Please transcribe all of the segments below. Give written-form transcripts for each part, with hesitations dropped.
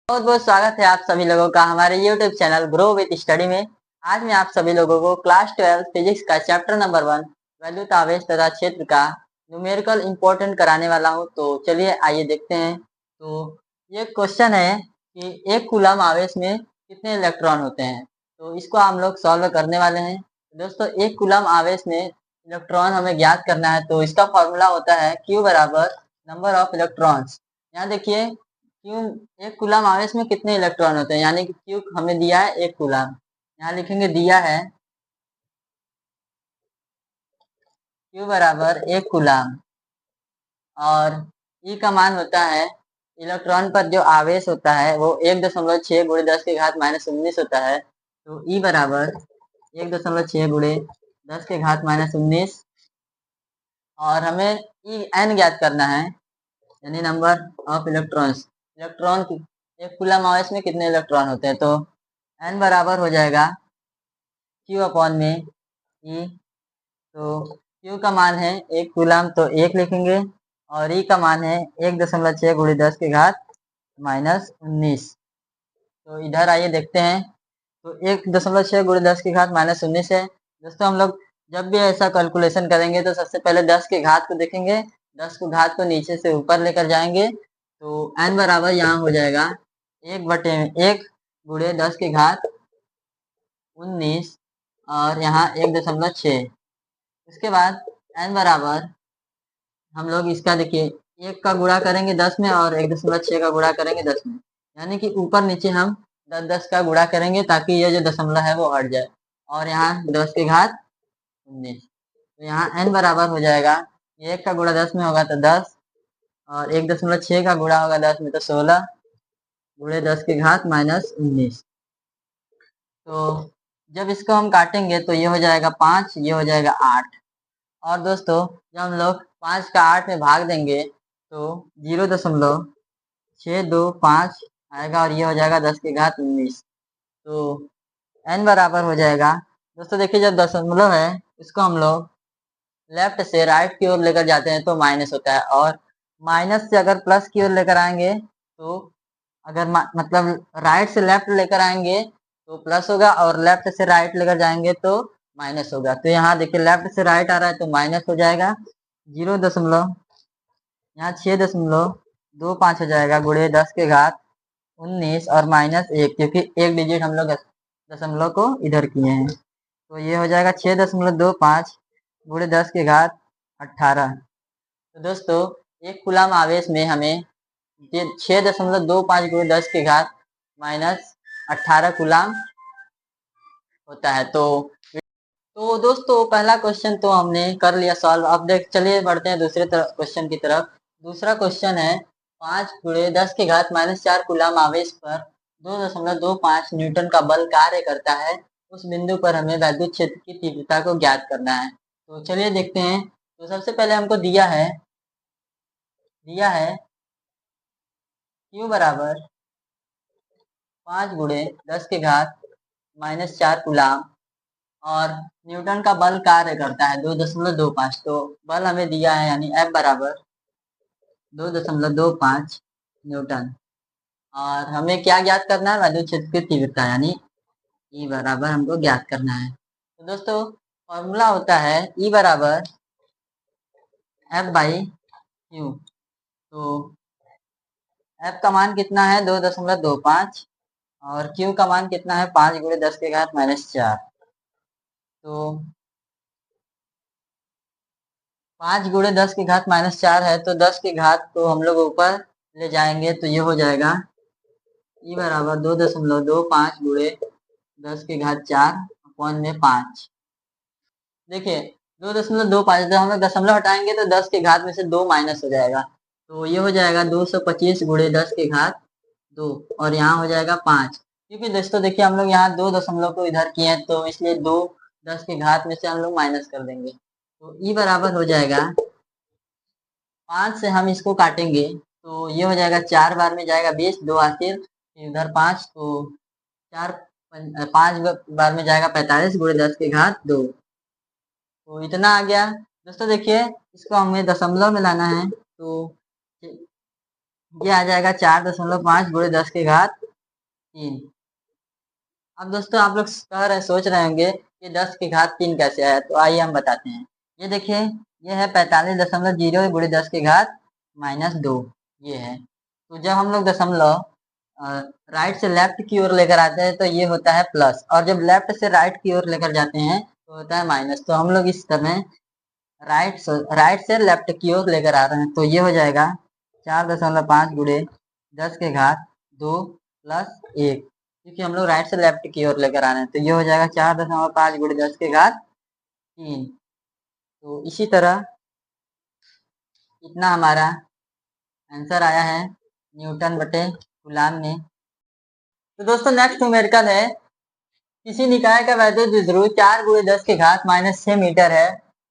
बहुत बहुत स्वागत है आप सभी लोगों का हमारे YouTube channel grow with study में। आज मैं आप सभी लोगों को क्लास 12 फिजिक्स का चैप्टर नंबर 1 वैद्युत आवेश तथा क्षेत्र का न्यूमेरिकल इंपॉर्टेंट कराने वाला हूं। तो चलिए आइए देखते हैं। तो ये क्वेश्चन है कि एक कूलम आवेश में कितने इलेक्ट्रॉन होते हैं। तो इसको हम लोग सॉल्व करने वाले हैं। दोस्तों, एक कूलम आवेश में इलेक्ट्रॉन हमें ज्ञात करना है। तो इसका फॉर्मूला होता है Q बराबर नंबर ऑफ इलेक्ट्रॉन्स। यहाँ देखिए, क्यों एक कूलम आवेश में कितने इलेक्ट्रॉन होते हैं, यानी कि क्यू हमें दिया है एक कूलम। यहाँ लिखेंगे दिया है क्यू बराबर एक कूलम और ई का मान होता है इलेक्ट्रॉन पर जो आवेश होता है वो 1.6 गुणे 10 के घात -19 होता है। तो ई बराबर 1.6 गुणे 10 के घात -19 और हमें ई एन ज्ञात करना है, यानी नंबर ऑफ इलेक्ट्रॉन्स। इलेक्ट्रॉन एक कूलम आवेश में कितने इलेक्ट्रॉन होते हैं। तो एन बराबर हो जाएगा क्यू अपॉन में ई। तो क्यू का मान है एक कूलम, तो एक लिखेंगे और ई का मान है 1.6 गुणे 10 के घात -19। तो इधर आइए देखते हैं। तो 1.6 गुणे 10 के घात -19 है। दोस्तों, हम लोग जब भी ऐसा कैलकुलेशन करेंगे तो सबसे पहले 10 के घात को देखेंगे, 10 को घात को नीचे से ऊपर लेकर जाएंगे। तो एन बराबर यहाँ हो जाएगा 1 गुणे 10 के घात 19 और यहाँ 1.6। उसके बाद एन बराबर हम लोग इसका देखिए एक का गुणा करेंगे 10 में और 1.6 का गुणा करेंगे 10 में, यानी कि ऊपर नीचे हम 10-10 का गुणा करेंगे ताकि ये जो दशमलव है वो हट जाए। और यहाँ 10 के घात 19। तो यहाँ एन बराबर हो जाएगा, एक का गुणा 10 में होगा तो 10 और 1.6 का गुणा होगा 10 में तो 16 गुणे 10 के घात -19। तो जब इसको हम काटेंगे तो ये हो जाएगा 5, ये हो जाएगा 8। और दोस्तों, जब हम लोग 5 का 8 में भाग देंगे तो 0.625 आएगा और ये हो जाएगा 10 के घात 19। तो एन बराबर हो जाएगा, दोस्तों देखिए जब दशमलव है इसको हम लोग लेफ्ट से राइट की ओर लेकर जाते हैं तो माइनस होता है, और माइनस से अगर प्लस की ओर लेकर आएंगे तो अगर मतलब राइट से लेफ्ट लेकर आएंगे तो प्लस होगा और लेफ्ट से राइट लेकर जाएंगे तो माइनस होगा। तो यहाँ देखिए लेफ्ट से राइट आ रहा है तो माइनस हो जाएगा 0, यहाँ 6.25 हो जाएगा गुणे 10 के घात 19 और -1, क्योंकि एक डिजिट हम लोग दशमलव को इधर किए हैं। तो ये हो जाएगा 6.25 गुणे 10 के घात 18। तो दोस्तों, एक कूलम आवेश में हमें 6.25 गुणे 10 के घात -18 कूलम होता है। तो दोस्तों, पहला क्वेश्चन तो हमने कर लिया सॉल्व। अब देख चलिए बढ़ते हैं दूसरे क्वेश्चन की तरफ। दूसरा क्वेश्चन है 5 गुणे 10 के घात -4 कूलम आवेश पर 2.25 न्यूटन का बल कार्य करता है। उस बिंदु पर हमें वैद्युत क्षेत्र की तीव्रता को ज्ञात करना है। तो चलिए देखते हैं। तो सबसे पहले हमको दिया है क्यू बराबर 5 गुणे 10 के घात -4 कूलम और न्यूटन का बल कार्य करता है 2.25। तो बल हमें दिया है, यानी F बराबर 2.25 न्यूटन। और हमें क्या ज्ञात करना है, वैद्युत क्षेत्र की तीव्रता, यानी E बराबर हमको ज्ञात करना है। तो दोस्तों, फॉर्मूला होता है E बराबर F बाई Q। तो F का मान कितना है 2.25 और Q का मान कितना है 5 गुणे 10 के घात -4। तो 5 गुणे 10 के घात -4 है, तो 10 के घात को हम लोग ऊपर ले जाएंगे तो ये हो जाएगा ई बराबर 2.25 गुणे 10 के घात 4 अपॉन में 5। देखिए 2.25, जब हम लोग दशमलव हटाएंगे तो 10 के घात में से 2 माइनस हो जाएगा। तो ये हो जाएगा 225 गुणे 10 के घात 2 और यहाँ हो जाएगा 5। क्योंकि दोस्तों देखिए हम लोग यहाँ 2 दशमलव को इधर किए हैं तो इसलिए 2 10 के घात में से हम लोग माइनस कर देंगे। तो ई बराबर हो जाएगा 5 से हम इसको काटेंगे तो ये हो जाएगा 4 बार में जाएगा 20, 2 आखिर इधर 5, तो 4 5 बार में जाएगा 45 गुणे 10 के घात 2। तो इतना आ गया। दोस्तों देखिए इसको हमें दशमलव में लाना है। तो ये आ जाएगा 4.5 गुणे 10 की घात 3। अब दोस्तों आप लोग कह रहे सोच रहे होंगे कि 10 की घात 3 कैसे आया, तो आइए हम बताते हैं। ये देखिए, ये है 45.0 गुणे 10 की घात -2, ये है। तो जब हम लोग दशमलव राइट से लेफ्ट की ओर लेकर आते हैं तो ये होता है प्लस, और जब लेफ्ट से राइट की ओर लेकर जाते हैं तो होता है माइनस। तो हम लोग इस समय राइट से लेफ्ट की ओर लेकर आ रहे हैं, तो ये हो जाएगा 4.5 गुणे 10 की घात 2 + 1, क्योंकि हम लोग राइट से लेफ्ट की ओर लेकर आ रहे हैं, तो ये हो जाएगा 4.5 गुणे 10 की घात 3। तो इसी तरह इतना हमारा आंसर आया है न्यूटन बटे कूलाम में। तो दोस्तों नेक्स्ट न्यूमेरिकल है, किसी निकाय का वैद्युत द्विध्रुव 4 गुणे 10 की घात -6 मीटर है।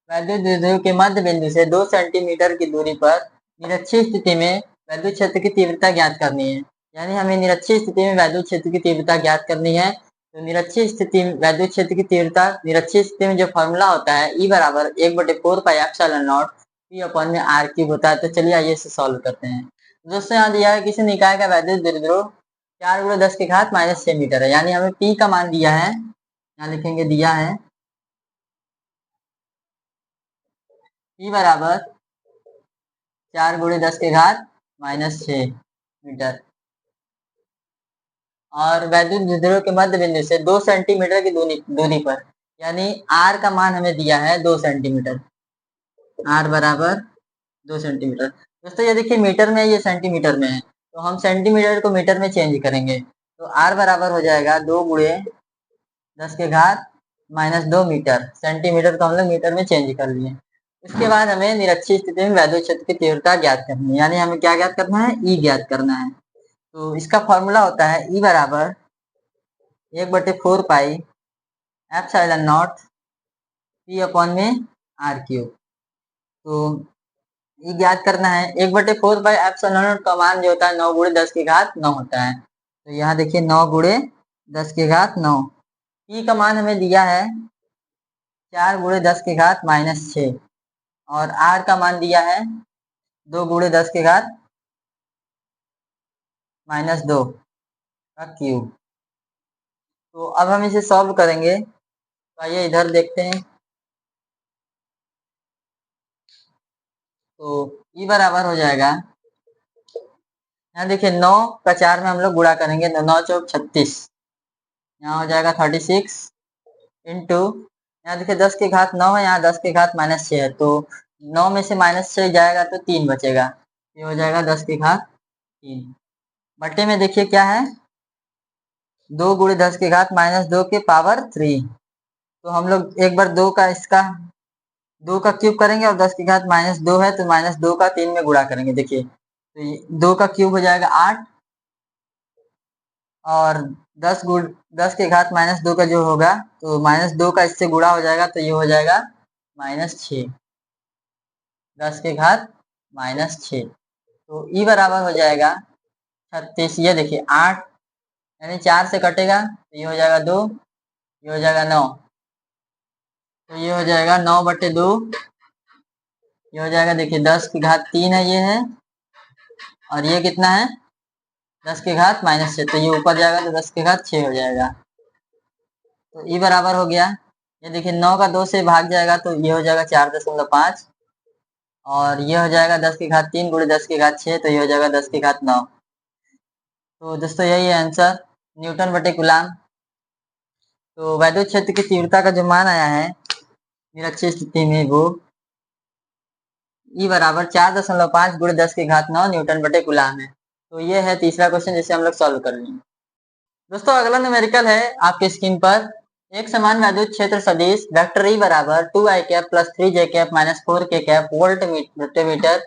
वैद्युत द्विध्रुव के मध्य बिंदु से 2 सेंटीमीटर की दूरी पर निरक्षीय स्थिति में वैद्युत क्षेत्र की तीव्रता ज्ञात करनी है। यानी हमें निरक्षीय स्थिति में वैद्युत क्षेत्र की तीव्रता ज्ञात करनी है। तो निरक्षीय स्थिति में वैद्युत क्षेत्र की तीव्रता, निरक्षीय स्थिति में जो फॉर्मूला होता है E बराबर 1/4πε0 P/r³ होता है। तो चलिए आइए इसे सॉल्व करते हैं। दोस्तों यहाँ दिया है किसी निकाय का वैद्युत द्विध्रुव 4 गुणे 10 की घात -6 मीटर है, यानी हमें P का मान दिया है, यहाँ लिखेंगे दिया है P बराबर 4 गुणे 10 की घात -6 मीटर, और वैद्युत द्विध्रुव के मध्य बिंदु से 2 सेंटीमीटर की दूरी पर, यानी R का मान हमें दिया है 2 सेंटीमीटर, R बराबर 2 सेंटीमीटर। दोस्तों ये देखिए मीटर में, ये सेंटीमीटर में है, तो हम सेंटीमीटर को मीटर में चेंज करेंगे। तो R बराबर हो जाएगा 2 गुणे 10 की घात -2 मीटर। सेंटीमीटर को हम लोग मीटर में चेंज कर लिए। उसके बाद हमें निरक्षीय स्थिति में वैद्युत क्षेत्र की तीव्रता ज्ञात करनी है, यानी हमें क्या ज्ञात करना है, E ज्ञात करना है। तो इसका फॉर्मूला होता है E बराबर 1/4πε0 P/r³। तो E ज्ञात करना है, 1/4πε0 का मान जो होता है 9 गुणे 10 की घात 9 होता है। तो यहाँ देखिए 9 गुणे 10 की घात 9। P का मान हमें दिया है 4 गुणे 10 की घात -6, और R का मान दिया है 2 गुणे 10 की घात -2 का क्यूब। तो अब हम इसे सॉल्व करेंगे, तो आइए इधर देखते हैं। तो E बराबर हो जाएगा, यहाँ देखिए 9 का 4 में हम लोग गुणा करेंगे, तो 9 चौक 36, यहाँ हो जाएगा 36 इंटू, यहाँ देखिए 10 की घात 9 है, यहाँ 10 की घात -6 है, तो 9 में से -6 जाएगा तो 3 बचेगा, ये हो जाएगा 10 की घात 3। बटे में देखिए क्या है, 2 गुणे 10 की घात -2 के पावर 3। तो हम लोग एक बार 2 का इसका 2 का क्यूब करेंगे, और 10 की घात -2 है तो -2 का 3 में गुणा करेंगे। देखिए तो 2 का क्यूब हो जाएगा 8, और 10 की घात -2 का जो होगा, तो -2 का इससे गुणा हो जाएगा, तो ये हो जाएगा -6, 10 की घात -6। तो E बराबर हो जाएगा 36। ये देखिए 8 यानी 4 से कटेगा, तो ये हो जाएगा 2, ये हो जाएगा 9, तो ये हो जाएगा 9/2, ये हो जाएगा देखिए 10 की घात 3 है ये है, और ये कितना है 10 की घात -6, तो ये ऊपर जाएगा तो 10 की घात 6 हो जाएगा। तो E बराबर हो गया, ये देखिए 9 का 2 से भाग जाएगा, तो ये हो जाएगा 4.5, और ये हो जाएगा 10 की घात 3 गुणे 10 की घात 6, तो ये हो जाएगा 10 की घात 9। तो दोस्तों यही है आंसर, न्यूटन बटे कूलाम। तो वैद्युत क्षेत्र की तीव्रता का जो मान आया है निरक्षीय स्थिति में, वो E बराबर 4.5 गुणे 10 की घात 9 न्यूटन बटे कूलाम है। तो ये है तीसरा क्वेश्चन जिसे हम लोग सॉल्व कर लेंगे। दोस्तों अगला न्यूमेरिकल है आपके स्क्रीन पर, एक समान वैद्युत क्षेत्र सदिश वेक्टर E बराबर 2i cap + 3j cap - 4k cap volt प्रति मीटर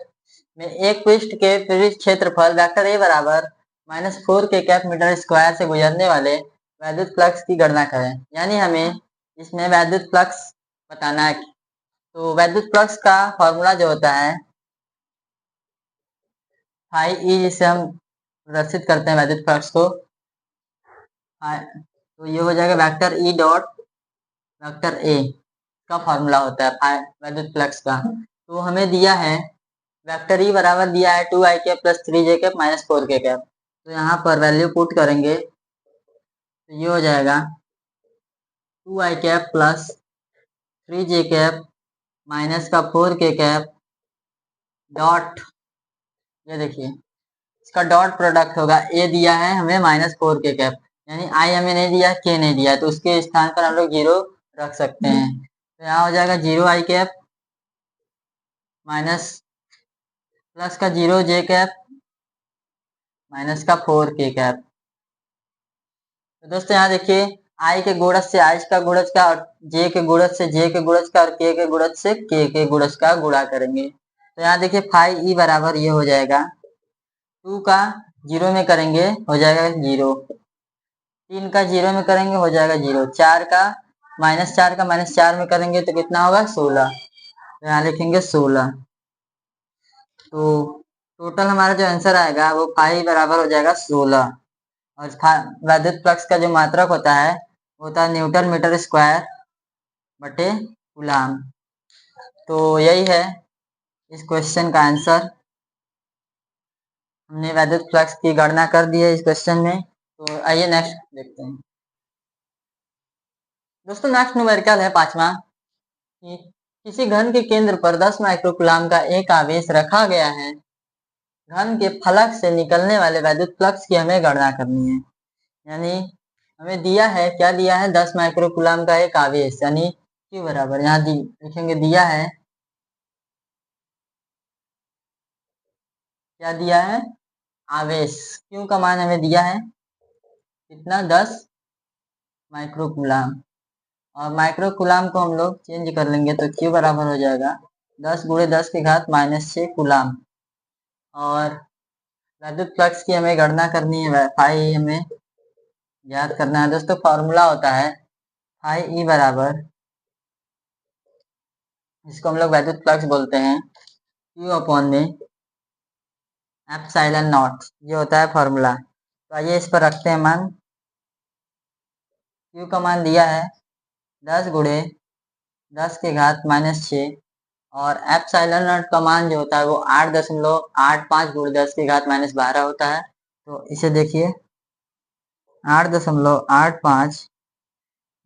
में एक पृष्ठ के पृष्ठ क्षेत्रफल वेक्टर A बराबर -4k कैप मीटर स्क्वायर से गुजरने वाले वैद्युत फ्लक्स की गणना करें। यानी हमें इसमें वैद्युत फ्लक्स बताना है। तो वैद्युत फ्लक्स का फॉर्मूला जो होता है फाई E, जिसे हम प्रदर्शित करते हैं वैद्युत फ्लक्स को, तो ये हो जाएगा vector E dot vector A का फॉर्मूला होता है वैद्युत फ्लक्स का। तो हमें दिया है वेक्टर ई बराबर दिया है 2i cap plus 3j cap minus 4k cap. तो यहाँ पर वैल्यू पुट करेंगे तो ये हो जाएगा 2i cap plus 3j cap minus का 4k कैप डॉट, ये देखिए इसका डॉट प्रोडक्ट होगा। ए दिया है हमें माइनस 4k कैप, यानी आई हमें नहीं दिया, के नहीं दिया, तो उसके स्थान पर हम लोग 0 रख सकते हैं। तो यहाँ हो जाएगा 0i कैप माइनस प्लस का 0j कैप माइनस का 4k कैप। तो दोस्तों यहाँ देखिए आई के गुणज से आई का गुणज का और जे के गुणज से जे के गुणज का और के गुणज से के गुणज का गुणा करेंगे। तो यहाँ देखिए फाई ई बराबर ये हो जाएगा 2 का 0 में करेंगे हो जाएगा 0, 3 का 0 में करेंगे हो जाएगा 0, 4 का माइनस 4 में करेंगे तो कितना होगा 16। तो यहाँ लिखेंगे 16। तो टोटल हमारा जो आंसर आएगा वो फाई बराबर हो जाएगा 16। और वैद्युत फ्लक्स का जो मात्रक होता है वो होता है न्यूटन मीटर स्क्वायर बटे कूलाम। तो यही है इस क्वेश्चन का आंसर। हमने वैद्युत फ्लक्स की गणना कर दी है इस क्वेश्चन में। तो आइए नेक्स्ट देखते हैं। दोस्तों नेक्स्ट न्यूमेरिकल है 5वां कि किसी घन के केंद्र पर 10 माइक्रोकूलाम का एक आवेश रखा गया है। घन के फलक से निकलने वाले वैद्युत फ्लक्स की हमें गणना करनी है। यानी हमें दिया है, क्या दिया है, 10 माइक्रोकूलाम का एक आवेश, यानी Q बराबर यहाँ लिखेंगे दिया है, क्या दिया है, आवेश। Q का मान हमें दिया है कितना, 10 माइक्रोकूलाम। और माइक्रोकूलाम को हम लोग चेंज कर लेंगे तो Q बराबर हो जाएगा 10 गुणे 10 की घात माइनस 6 कूलाम। और वैद्युत फ्लक्स की हमें गणना करनी है, फाई हमें याद करना है। दोस्तों फॉर्मूला होता है फाई ई बराबर, इसको हम लोग वैद्युत फ्लक्स बोलते हैं, Q अपॉन में एप्सिलॉन नॉट, ये होता है फॉर्मूला। तो आइए इस पर रखते हैं मान। Q का मान दिया है 10 गुणे 10 की घात माइनस 6 और एप्सिलॉन नॉट का मान जो होता है वो 8.85 गुणे 10 की घात माइनस 12 होता है। तो इसे देखिए 8.85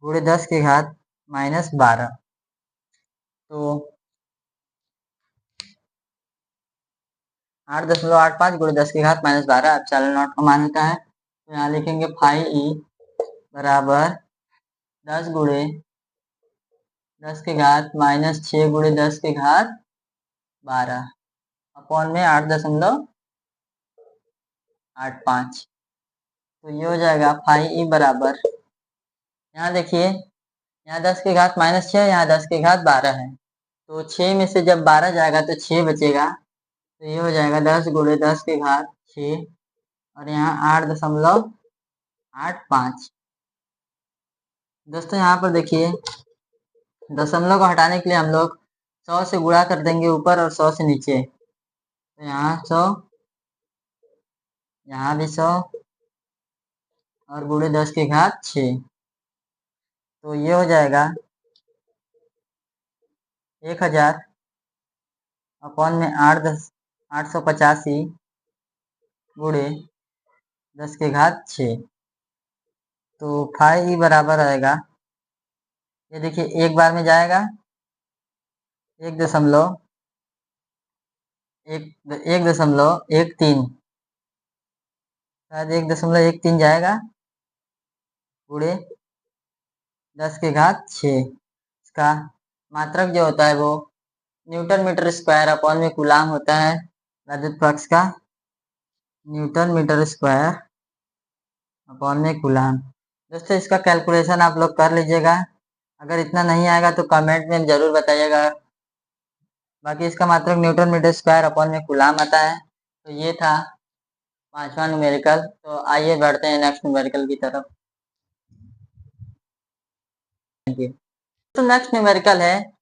गुणे 10 की घात माइनस 12। तो 8.85 गुणे 10 की घात माइनस 12 एप्सिलॉन नॉट का मान होता है। तो यहाँ लिखेंगे फाई ई बराबर 10 गुणे 10 की घात माइनस 6 गुणे 10 की घात 12 अपॉन में 8.85। तो ये हो जाएगा फाई ई बराबर, यहाँ देखिए यहाँ 10 की घात माइनस 6, यहाँ 10 की घात 12 है। तो 6 में से जब 12 जाएगा तो 6 बचेगा। तो ये हो जाएगा 10 गुणे 10 की घात 6 और यहाँ 8.85। दोस्तों यहाँ पर देखिए दशमलव को हटाने के लिए हम लोग 100 से गुणा कर देंगे ऊपर और 100 से नीचे। तो यहाँ 100, यहाँ भी 100 और गुणे 10 की घात 6। तो ये हो जाएगा 1000 अपॉन में 885 गुणे 10 की घात 6। तो फाई ई बराबर आएगा, ये देखिए एक बार में जाएगा 1.13, शायद 1.13 जाएगा गुणे 10 की घात 6। इसका मात्रक जो होता है वो न्यूटन मीटर स्क्वायर अपॉन में कूलाम होता है। वैद्युत फ्लक्स का न्यूटन मीटर स्क्वायर अपॉन में कूलाम। दोस्तों इसका कैलकुलेशन आप लोग कर लीजिएगा, अगर इतना नहीं आएगा तो कमेंट में जरूर बताइएगा। बाकी इसका मात्रक न्यूटन मीटर स्क्वायर अपॉन में कूलाम आता है। तो ये था 5वां न्यूमेरिकल। तो आइए बढ़ते हैं नेक्स्ट न्यूमेरिकल की तरफ। तो नेक्स्ट न्यूमेरिकल है,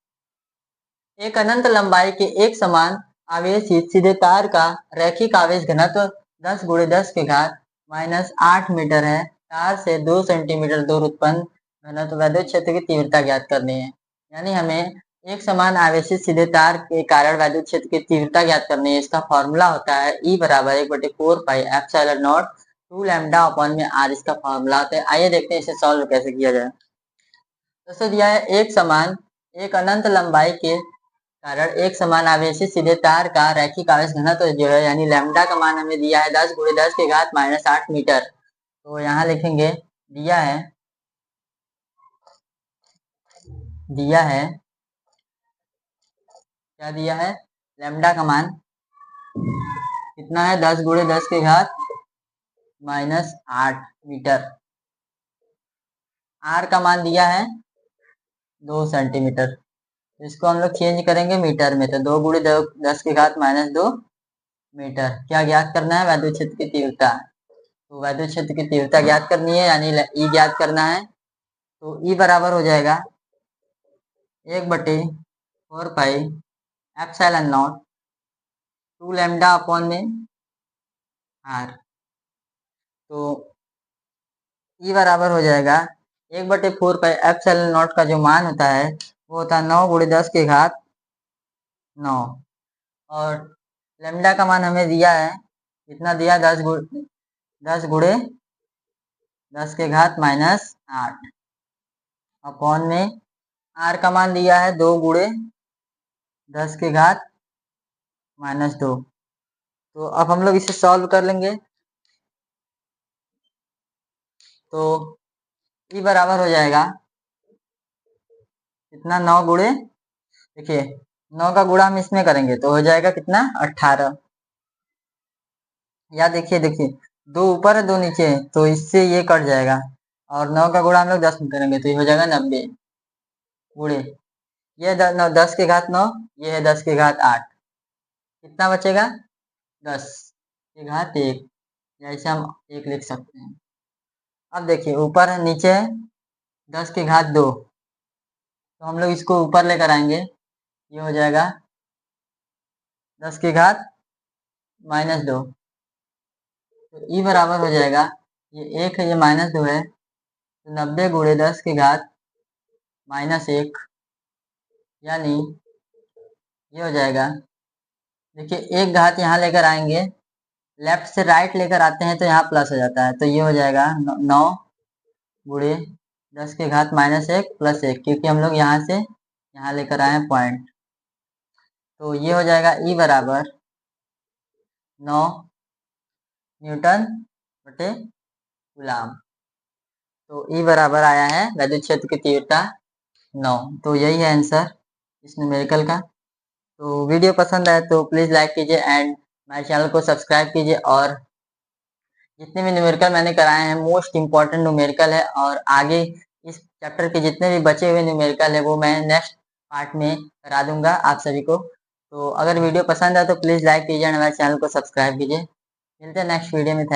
एक अनंत लंबाई के एक समान आवेशित सीधे तार का रैखिक आवेश घनत्व 10 गुणे 10 की घात माइनस 8 मीटर है। तार से 2 सेंटीमीटर दूर उत्पन्न घनत्व वैद्युत क्षेत्र की तीव्रता ज्ञात करनी है। यानी हमें एक समान आवेशित सीधे तार के कारण वैद्युत क्षेत्र की तीव्रता ज्ञात करनी है। इसका फॉर्मूला होता है E बराबर 1/4 pi epsilon not 2 lambda upon में R। इसका फॉर्मूला होता है। आइए देखते हैं इसे सॉल्व कैसे किया जाए। दोस्तों दिया है एक समान एक अनंत लंबाई के कारण एक समान आवेशित सीधे तार का रैखिक आवेश घनत्व जो है यानी लैम्डा का मान हमें दिया है 10 × 10⁻⁸ मीटर। तो यहाँ लिखेंगे दिया है क्या दिया है, लैम्डा का मान कितना है 10 × 10⁻⁸ मीटर। आर का मान दिया है 2 सेंटीमीटर। इसको हम लोग चेंज करेंगे मीटर में, तो 2 × 10⁻⁻2 मीटर। क्या ज्ञात करना है, वैद्युत क्षेत्र की तीव्रता। तो वैद्युत क्षेत्र की तीव्रता ज्ञात करनी है यानी ई ज्ञात करना है। तो ई बराबर हो जाएगा 1/4 pi epsilon not 2 lambda upon में आर। तो ई बराबर हो जाएगा 1/4 पाई एप्सिलॉन नॉट का जो मान होता है वो होता है 9 × 10⁹ और लैम्डा का मान हमें दिया है कितना दिया 10 × 10⁻⁸ अपॉन में आर का मान दिया है 2 × 10⁻⁻2। तो अब हम लोग इसे सॉल्व कर लेंगे। तो ई बराबर हो जाएगा कितना 9 गुणे, देखिए 9 का गुणा हम इसमें करेंगे तो हो जाएगा कितना 18। या देखिए 2 ऊपर है 2 नीचे है तो इससे ये कट जाएगा और 9 का गुणा हम लोग 10 में करेंगे तो ये हो जाएगा 90 गुणे ये 10⁹ 9, ये है 10⁸ कितना बचेगा 10⁻1। जैसे हम 1 लिख सकते हैं। अब देखिए ऊपर है नीचे है 10⁻2 तो हम लोग इसको ऊपर लेकर आएंगे, ये हो जाएगा 10⁻−2। तो ई बराबर हो जाएगा ये 1 है ये -2 है तो 90 × 10⁻−1 यानी ये हो जाएगा। देखिए एक घात यहाँ लेकर आएंगे, लेफ्ट से राइट लेकर आते हैं तो यहाँ प्लस हो जाता है तो ये हो जाएगा 9 × 10⁻−1 + 1 क्योंकि हम लोग यहाँ से यहाँ लेकर आए हैं पॉइंट। तो ये हो जाएगा ई बराबर 9 न्यूटन/कूलाम। तो ई बराबर आया है वैद्युत क्षेत्र की तीव्रता 9। तो यही है आंसर इस न्यूमेरिकल का। तो वीडियो पसंद आए तो प्लीज़ लाइक कीजिए एंड मेरे चैनल को सब्सक्राइब कीजिए। और जितने भी न्यूमेरिकल मैंने कराए हैं मोस्ट इम्पॉर्टेंट न्यूमेरिकल है और आगे इस चैप्टर के जितने भी बचे हुए न्यूमेरिकल है वो मैं नेक्स्ट पार्ट में करा दूंगा आप सभी को। तो अगर वीडियो पसंद आए तो प्लीज़ लाइक कीजिए और हमारे चैनल को सब्सक्राइब कीजिए। मिलते हैं नेक्स्ट वीडियो में। थैंक